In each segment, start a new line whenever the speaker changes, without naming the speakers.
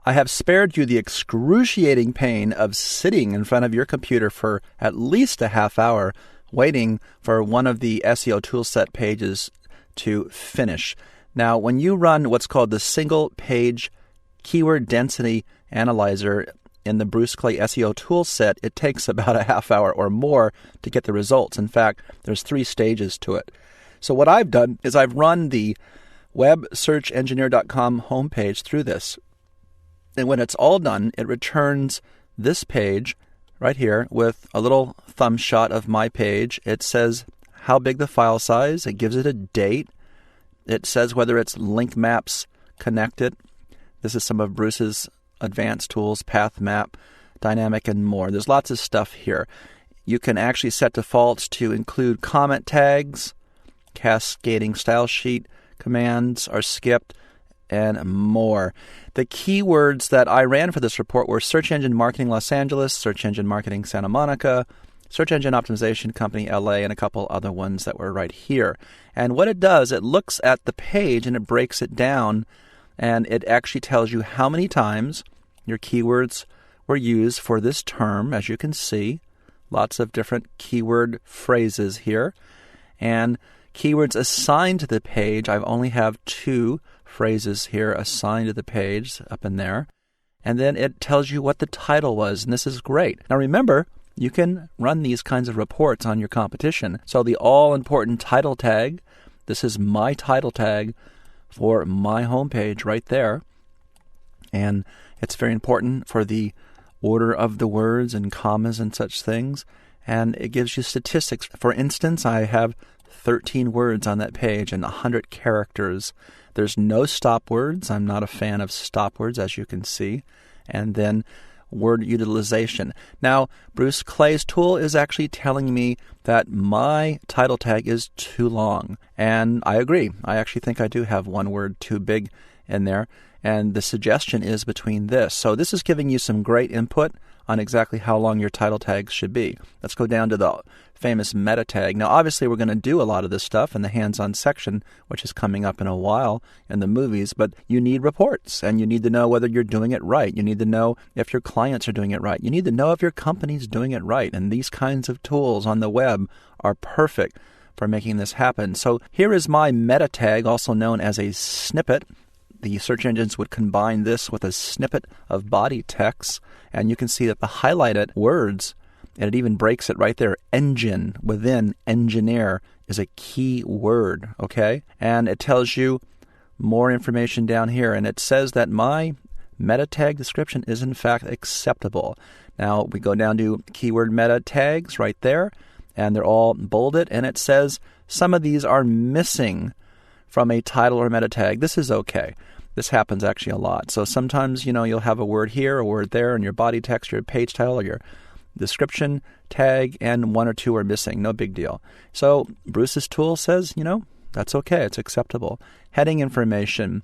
I have spared you the excruciating pain of sitting in front of your computer for at least a half hour waiting for one of the SEO toolset pages to finish. Now, when you run what's called the single page keyword density analyzer in the Bruce Clay SEO toolset, it takes about a half hour or more to get the results. In fact, there's 3 stages to it. So what I've done is I've run the websearchengineer.com homepage through this. And when it's all done, it returns this page right here with a little thumb shot of my page. It says how big the file size. It gives it a date. It says whether it's link maps connected. This is some of Bruce's advanced tools, path map, dynamic, and more. There's lots of stuff here. You can actually set defaults to include comment tags, cascading style sheet commands are skipped, and more. The keywords that I ran for this report were Search Engine Marketing Los Angeles, Search Engine Marketing Santa Monica, Search Engine Optimization Company LA, and a couple other ones that were right here. And what it does, it looks at the page and it breaks it down, and it actually tells you how many times your keywords were used for this term. As you can see, lots of different keyword phrases here. And keywords assigned to the page, I only have 2 phrases here assigned to the page up in there. And then it tells you what the title was, and this is great. Now remember, you can run these kinds of reports on your competition. So the all-important title tag, this is my title tag for my homepage right there. And it's very important for the order of the words and commas and such things. And it gives you statistics. For instance, I have 13 words on that page and 100 characters. There's no stop words. I'm not a fan of stop words, as you can see. And then word utilization. Now, Bruce Clay's tool is actually telling me that my title tag is too long. And I agree. I actually think I do have one word too big in there. And the suggestion is between this. So this is giving you some great input on exactly how long your title tags should be. Let's go down to the famous meta tag. Now, obviously, we're going to do a lot of this stuff in the hands-on section, which is coming up in a while in the movies, but you need reports, and you need to know whether you're doing it right. You need to know if your clients are doing it right. You need to know if your company's doing it right, and these kinds of tools on the web are perfect for making this happen. So here is my meta tag, also known as a snippet. The search engines would combine this with a snippet of body text, and you can see that the highlighted words, and it even breaks it right there, engine within engineer is a key word, okay? And it tells you more information down here, and it says that my meta tag description is in fact acceptable. Now we go down to keyword meta tags right there, and they're all bolded, and it says some of these are missing from a title or meta tag. This is okay. This happens actually a lot. So sometimes, you'll have a word here, a word there, and your body text, your page title, or your description tag, and 1 or 2 are missing. No big deal. So Bruce's tool says, that's okay. It's acceptable. Heading information.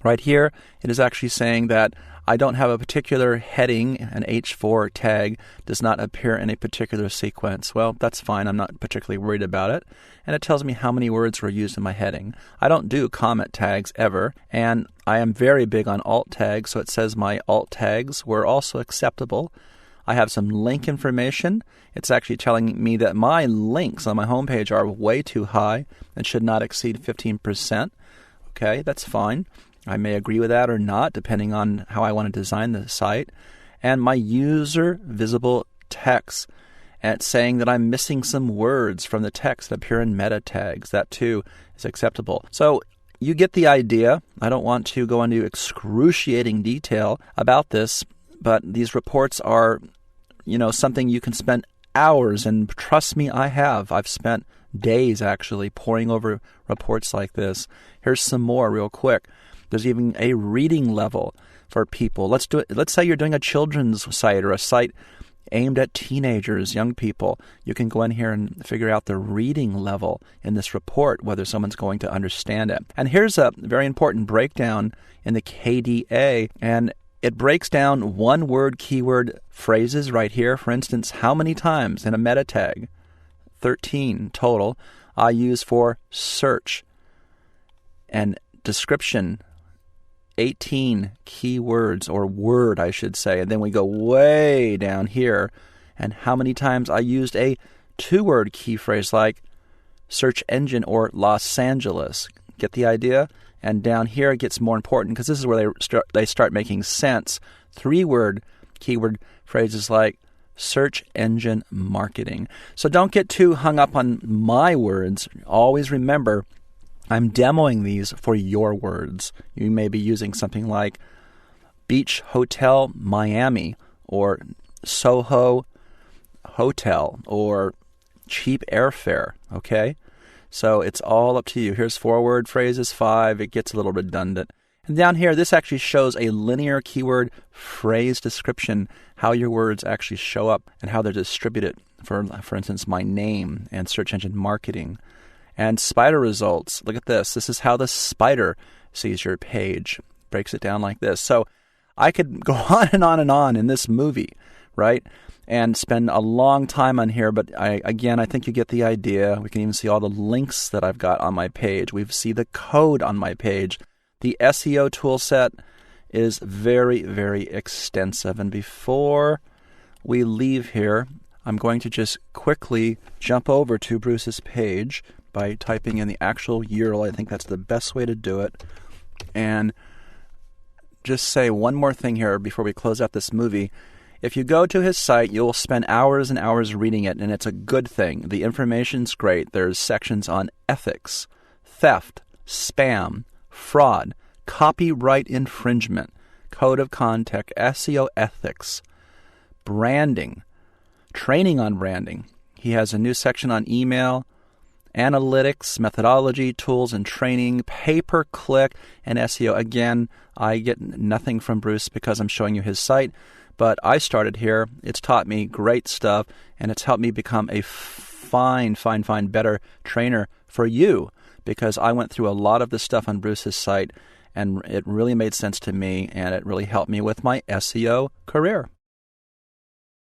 Right here, it is actually saying that I don't have a particular heading, an H4 tag does not appear in a particular sequence. Well, that's fine. I'm not particularly worried about it. And it tells me how many words were used in my heading. I don't do comment tags ever, and I am very big on alt tags, so it says my alt tags were also acceptable. I have some link information. It's actually telling me that my links on my homepage are way too high and should not exceed 15%. Okay, that's fine. I may agree with that or not, depending on how I want to design the site. And my user visible text, and it's saying that I'm missing some words from the text that appear in meta tags. That too is acceptable. So you get the idea. I don't want to go into excruciating detail about this, but these reports are, something you can spend hours, and trust me, I have. I've spent days actually poring over reports like this. Here's some more real quick. There's even a reading level for people. Let's do it. Let's say you're doing a children's site or a site aimed at teenagers, young people. You can go in here and figure out the reading level in this report, whether someone's going to understand it. And here's a very important breakdown in the KDA, and it breaks down one-word keyword phrases right here. For instance, how many times in a meta tag, 13 total, I use for search and description 18 keywords, or word, I should say. And then we go way down here, and how many times I used a 2-word key phrase like search engine or Los Angeles. Get the idea? And down here it gets more important because this is where they start making sense. 3-word keyword phrases like search engine marketing. So don't get too hung up on my words. Always remember, I'm demoing these for your words. You may be using something like Beach Hotel Miami, or Soho Hotel, or cheap airfare, okay? So it's all up to you. Here's 4-word phrases, 5. It gets a little redundant. And down here, this actually shows a linear keyword phrase description, how your words actually show up and how they're distributed. For instance, my name and search engine marketing. And spider results. Look at this. This is how the spider sees your page. Breaks it down like this. So I could go on and on and on in this movie, right? And spend a long time on here. But I think you get the idea. We can even see all the links that I've got on my page. We see the code on my page. The SEO toolset is very, very extensive. And before we leave here, I'm going to just quickly jump over to Bruce's page by typing in the actual URL. I think that's the best way to do it. And just say one more thing here before we close out this movie. If you go to his site, you'll spend hours and hours reading it, and it's a good thing. The information's great. There's sections on ethics, theft, spam, fraud, copyright infringement, code of conduct, SEO ethics, branding, training on branding. He has a new section on email, analytics, methodology, tools and training, pay-per-click, and SEO. Again, I get nothing from Bruce because I'm showing you his site, but I started here. It's taught me great stuff, and it's helped me become a fine, better trainer for you, because I went through a lot of the stuff on Bruce's site, and it really made sense to me, and it really helped me with my SEO career.